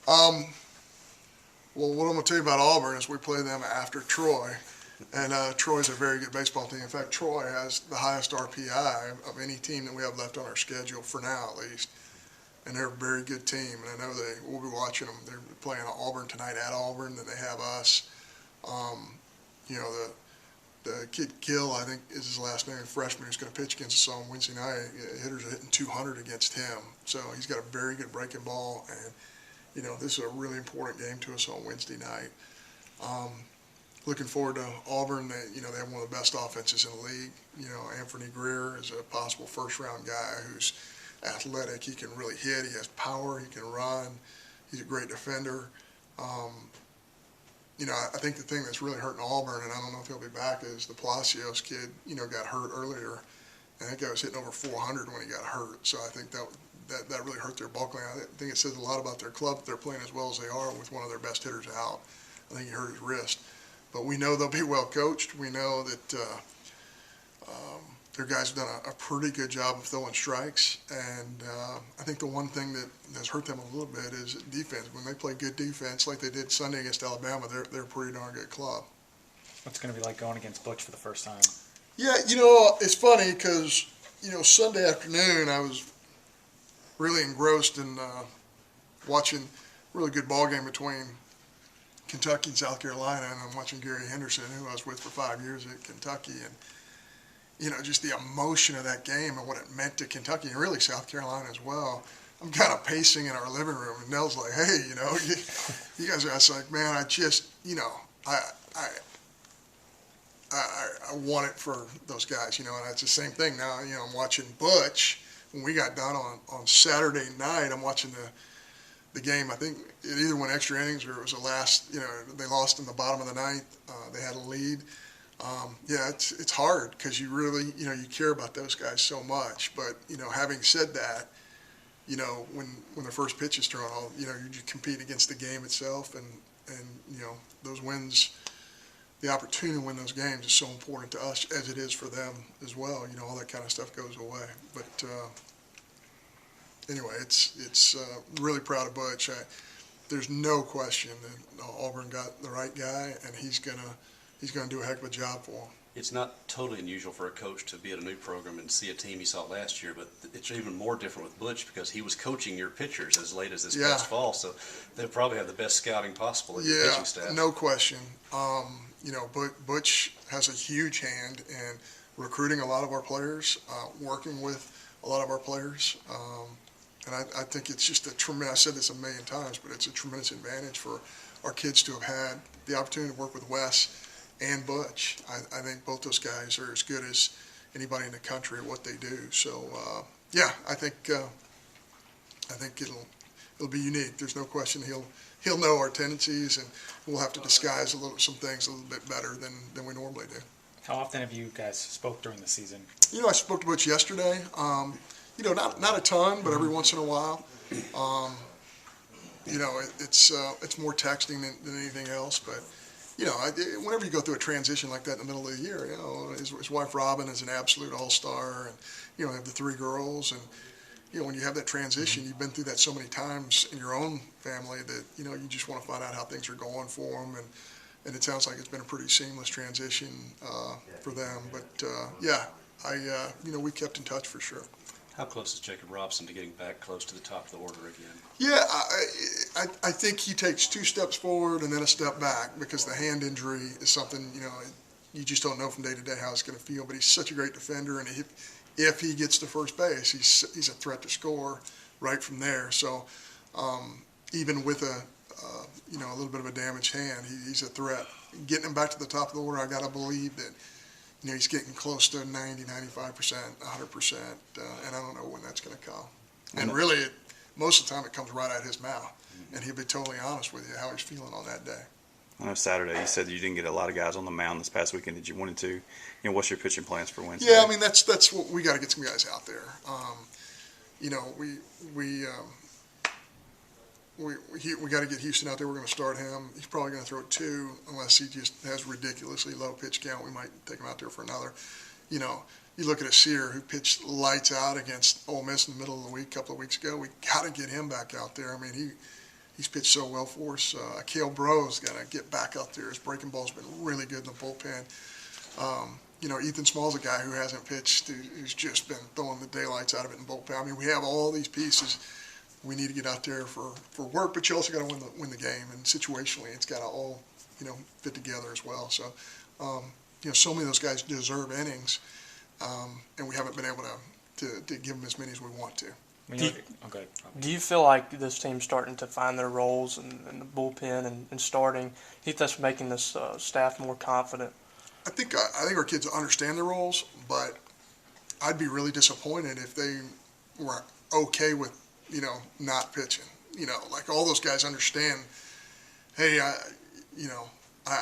Well, what I'm going to tell you about Auburn is we play them after Troy, and Troy's a very good baseball team. In fact, Troy has the highest RPI of any team that we have left on our schedule for now, at least. And they're a very good team, and I know we'll be watching them. They're playing Auburn tonight at Auburn, then they have us. Um, you know, the kid Gill, I think is his last name, freshman, who's going to pitch against us on Wednesday night. Hitters are hitting 200 against him, so he's got a very good breaking ball, and you know, this is a really important game to us on Wednesday night. Looking forward to Auburn. They have one of the best offenses in the league. You know, Anthony Greer is a possible first-round guy who's athletic. He can really hit. He has power. He can run. He's a great defender. You know, I think the thing that's really hurting Auburn, and I don't know if he'll be back, is the Palacios kid, you know, got hurt earlier. I think I was hitting over 400 when he got hurt. So I think that really hurt their ball club. I think it says a lot about their club. They're playing as well as they are with one of their best hitters out. I think he hurt his wrist. But we know they'll be well coached. We know that their guys have done a pretty good job of throwing strikes. And I think the one thing that has hurt them a little bit is defense. When they play good defense like they did Sunday against Alabama, they're a pretty darn good club. What's it going to be like going against Butch for the first time? Yeah, you know, it's funny because, you know, Sunday afternoon I was really engrossed in watching a really good ball game between Kentucky and South Carolina, and I'm watching Gary Henderson, who I was with for 5 years at Kentucky, and you know, just the emotion of that game and what it meant to Kentucky and really South Carolina as well. I'm kind of pacing in our living room, and Nell's like, "Hey, you know, you guys are." I was like, "Man, I just, you know, I want it for those guys, you know." And it's the same thing now. You know, I'm watching Butch. When we got done on Saturday night, I'm watching the game. I think it either went extra innings or it was the last. You know, they lost in the bottom of the ninth. They had a lead. Yeah, it's hard because you really, you know, you care about those guys so much. But you know, having said that, you know, when the first pitch is thrown, you know, you compete against the game itself, and you know, those wins. The opportunity to win those games is so important to us as it is for them as well. You know, all that kind of stuff goes away. But anyway, it's really proud of Butch. There's no question that Auburn got the right guy, and he's gonna do a heck of a job for them. It's not totally unusual for a coach to be at a new program and see a team he saw last year, but it's even more different with Butch because he was coaching your pitchers as late as this past fall, so they'll probably have the best scouting possible in your pitching staff. No question. You know, Butch has a huge hand in recruiting a lot of our players, working with a lot of our players, and I think it's just a tremendous, I said this a million times, but it's a tremendous advantage for our kids to have had the opportunity to work with Wes and Butch. I think both those guys are as good as anybody in the country at what they do. So yeah, I think it'll be unique. There's no question he'll know our tendencies, and we'll have to disguise some things a little bit better than we normally do. How often have you guys spoke during the season? You know, I spoke to Butch yesterday. You know, not a ton, but every once in a while. You know, it's more texting than anything else, but. You know, whenever you go through a transition like that in the middle of the year, you know, his wife Robin is an absolute all-star, and you know, they have the 3 girls, and you know, when you have that transition, you've been through that so many times in your own family that you know, you just want to find out how things are going for them, and it sounds like it's been a pretty seamless transition for them. But yeah, you know, we kept in touch for sure. How close is Jacob Robson to getting back close to the top of the order again? Yeah, I think he takes 2 steps forward and then a step back because the hand injury is something, you know, you just don't know from day to day how it's going to feel. But he's such a great defender, and if he gets to first base, he's a threat to score right from there. So even with you know, a little bit of a damaged hand, he's a threat. Getting him back to the top of the order, I got to believe that. You know, he's getting close to 90, 95%, 100%, and I don't know when that's going to come. And really, most of the time it comes right out of his mouth, and he'll be totally honest with you how he's feeling on that day. I know Saturday you said you didn't get a lot of guys on the mound this past weekend that you wanted to. You know, what's your pitching plans for Wednesday? Yeah, I mean, that's what we got to get some guys out there. You know, we got to get Houston out there. We're going to start him. He's probably going to throw 2 unless he just has ridiculously low pitch count. We might take him out there for another. You know, you look at a Sear who pitched lights out against Ole Miss in the middle of the week a couple of weeks ago. We got to get him back out there. I mean, he's pitched so well for us. Cale Bro's got to get back out there. His breaking ball's been really good in the bullpen. Ethan Small's a guy who hasn't pitched, who's just been throwing the daylights out of it in bullpen. I mean, we have all these pieces. We need to get out there for work, but you also got to win the game. And situationally, it's got to all, fit together as well. So, so many of those guys deserve innings, and we haven't been able to give them as many as we want to. Go ahead. Do you feel like this team's starting to find their roles in the bullpen and starting? Do you think that's making this staff more confident? I think our kids understand their roles, but I'd be really disappointed if they were okay with not pitching. Like all those guys understand. Hey, I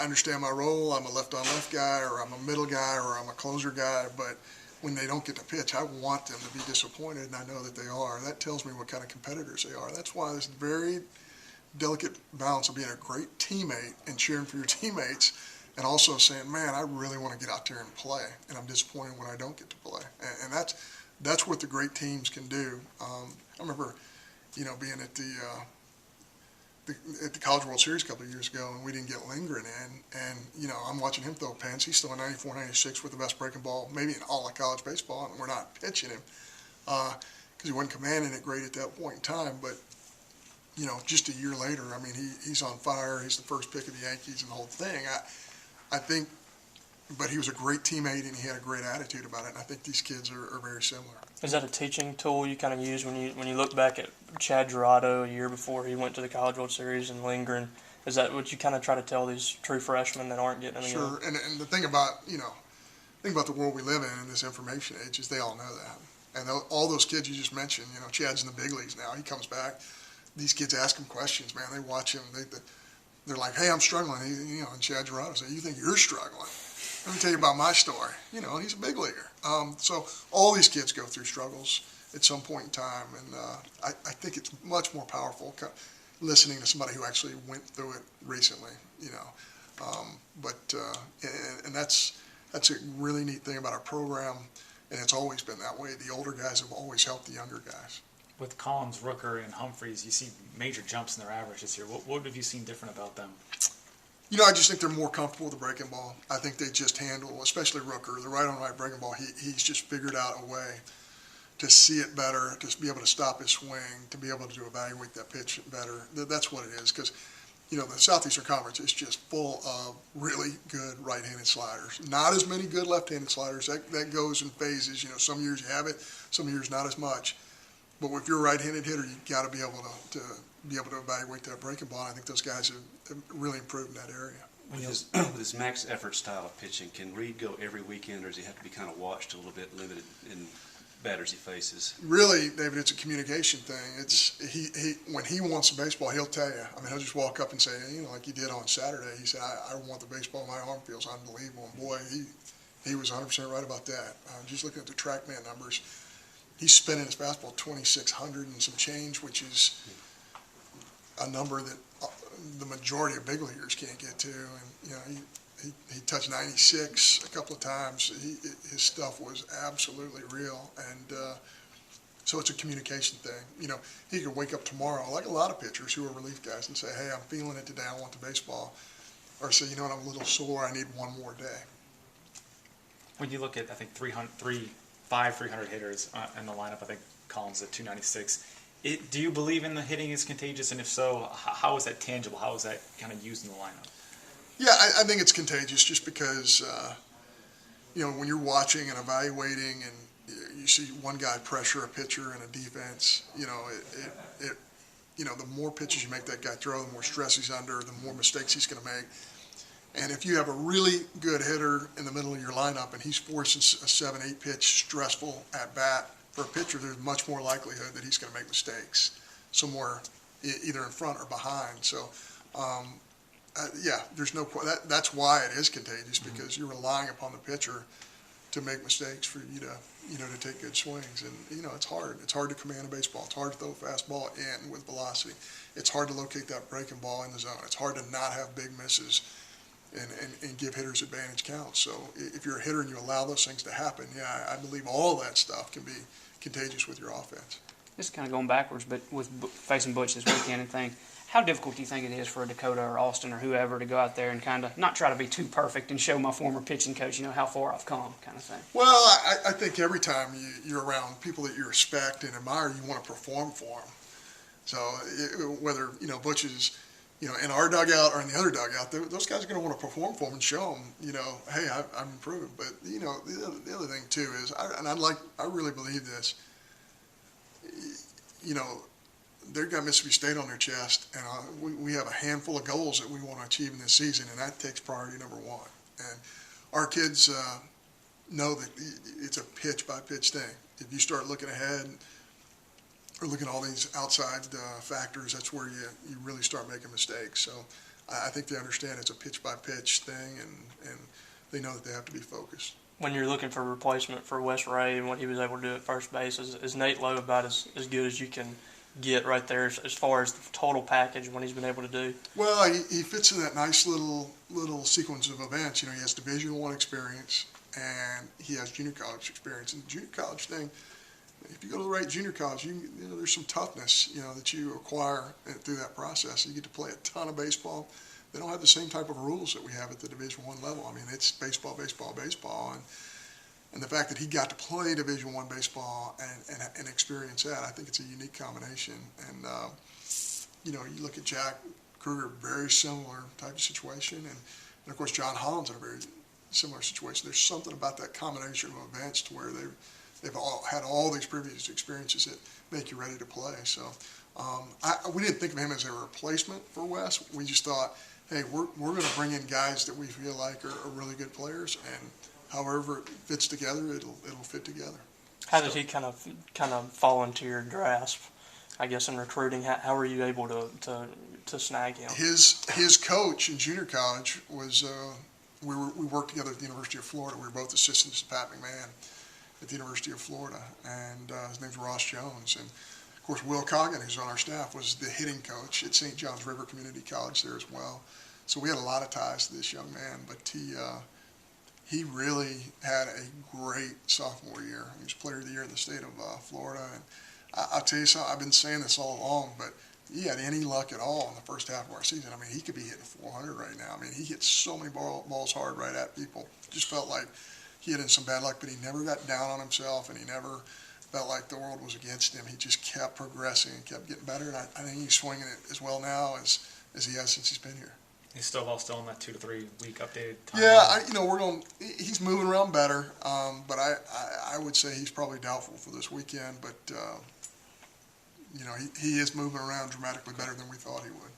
understand my role. I'm a left-on-left guy, or I'm a middle guy, or I'm a closer guy. But when they don't get to pitch, I want them to be disappointed, and I know that they are. That tells me what kind of competitors they are. That's why this very delicate balance of being a great teammate and cheering for your teammates, and also saying, man, I really want to get out there and play, and I'm disappointed when I don't get to play. And that's what the great teams can do. I remember, being at the College World Series a couple of years ago, and we didn't get Lindgren in, and I'm watching him throw pens. He's still a 94, 96 with the best breaking ball, maybe in all of college baseball, and we're not pitching him because he wasn't commanding it great at that point in time. But just a year later, I mean, he's on fire. He's the first pick of the Yankees and the whole thing. I think, but he was a great teammate and he had a great attitude about it. And I think these kids are very similar. Is that a teaching tool you kind of use when you look back at Chad Gerardo a year before he went to the College World Series and Lindgren? Is that what you kind of try to tell these true freshmen that aren't getting any? Sure, and the thing about the world we live in this information age is they all know that. And all those kids you just mentioned, Chad's in the big leagues now. He comes back. These kids ask him questions, man. They watch him. They're like, hey, I'm struggling. And Chad Gerardo says, you think you're struggling? Let me tell you about my story. He's a big leaguer. So all these kids go through struggles at some point in time, and I think it's much more powerful listening to somebody who actually went through it recently. And that's a really neat thing about our program, and it's always been that way. The older guys have always helped the younger guys. With Collins, Rooker, and Humphreys, you see major jumps in their average this year. What have you seen different about them? I just think they're more comfortable with the breaking ball. I think they just handle, especially Rooker, the right-on-right breaking ball. He's just figured out a way to see it better, to be able to stop his swing, to be able to evaluate that pitch better. That's what it is, because the Southeastern Conference is just full of really good right-handed sliders. Not as many good left-handed sliders. That goes in phases. Some years you have it, some years not as much. But if you're a right-handed hitter, you got to be able to evaluate that breaking ball. And I think those guys have really improved in that area. With his max effort style of pitching, can Reed go every weekend, or does he have to be kind of watched a little bit, limited in batters he faces? Really, David, it's a communication thing. It's he when he wants the baseball, he'll tell you. I mean, he'll just walk up and say, like he did on Saturday. He said, I want the baseball. My arm feels unbelievable. And boy, he was 100% right about that. Just looking at the TrackMan numbers, he's spinning his fastball 2,600 and some change, which is a number that the majority of big leaguers can't get to. And he touched 96 a couple of times. His stuff was absolutely real, and so it's a communication thing. He could wake up tomorrow, like a lot of pitchers who are relief guys, and say, "Hey, I'm feeling it today. I want the baseball," or say, "You know what? I'm a little sore. I need one more day." When you look at, I think 300 hitters in the lineup, I think Collins at 296. Do you believe in the hitting is contagious, and if so, how is that tangible? How is that kind of used in the lineup? Yeah, I think it's contagious just because, when you're watching and evaluating and you see one guy pressure a pitcher in a defense, the more pitches you make that guy throw, the more stress he's under, the more mistakes he's going to make. And if you have a really good hitter in the middle of your lineup and he's forcing a 7-8 pitch stressful at bat for a pitcher, there's much more likelihood that he's going to make mistakes somewhere either in front or behind. So, there's no that's why it is contagious, because you're relying upon the pitcher to make mistakes for you to take good swings. And it's hard. It's hard to command a baseball. It's hard to throw a fastball in with velocity. It's hard to locate that breaking ball in the zone. It's hard to not have big misses and give hitters advantage counts. So if you're a hitter and you allow those things to happen, I believe all that stuff can be contagious with your offense. This is kind of going backwards, but with facing Butch this weekend and thing, How difficult do you think it is for a Dakota or Austin or whoever to go out there and kind of not try to be too perfect and show my former pitching coach, how far I've come, kind of thing? Well, I think every time you're around people that you respect and admire, you want to perform for them. So whether, Butch is, in our dugout or in the other dugout, those guys are going to want to perform for him and show them, hey, I'm improved. But, the other thing too is, I really believe this, they've got Mississippi State on their chest, and we have a handful of goals that we want to achieve in this season, and that takes priority number one. And our kids know that it's a pitch-by-pitch thing. If you start looking ahead or looking at all these outside factors, that's where you really start making mistakes. So I think they understand it's a pitch-by-pitch thing, and they know that they have to be focused. When you're looking for a replacement for Wes Ray and what he was able to do at first base, is Nate Lowe about as good as you can get right there as far as the total package and what he's been able to do? Well, he fits in that nice little sequence of events. He has Division I experience, and he has junior college experience. And the junior college thing, if you go to the right junior college, there's some toughness, that you acquire through that process. You get to play a ton of baseball. They don't have the same type of rules that we have at the Division I level. I mean, it's baseball, baseball, baseball, and the fact that he got to play Division I baseball and experience that, I think it's a unique combination. And you look at Jack Kruger, very similar type of situation, and of course John Holland's in a very similar situation. There's something about that combination of events to where they've all had all these previous experiences that make you ready to play. So we didn't think of him as a replacement for Wes. We just thought, hey, we're going to bring in guys that we feel like are really good players, and however it fits together, it'll fit together. How did he kind of fall into your grasp, I guess, in recruiting? How were you able to snag him? His coach in junior college was we worked together at the University of Florida. We were both assistants to Pat McMahon at the University of Florida, and his name's Ross Jones. And of course, Will Coggin, who's on our staff, was the hitting coach at St. John's River Community College there as well. So we had a lot of ties to this young man, but he really had a great sophomore year. He was Player of the Year in the state of Florida. And I'll tell you something, I've been saying this all along, but he had any luck at all in the first half of our season. I mean, he could be hitting 400 right now. I mean, he hits so many balls hard right at people. It just felt like he had some bad luck, but he never got down on himself, and he never felt like the world was against him. He just kept progressing and kept getting better, and I think he's swinging it as well now as he has since he's been here. He's still on that 2 to 3 week updated time. Yeah, he's moving around better, but I would say he's probably doubtful for this weekend, but he is moving around dramatically better than we thought he would.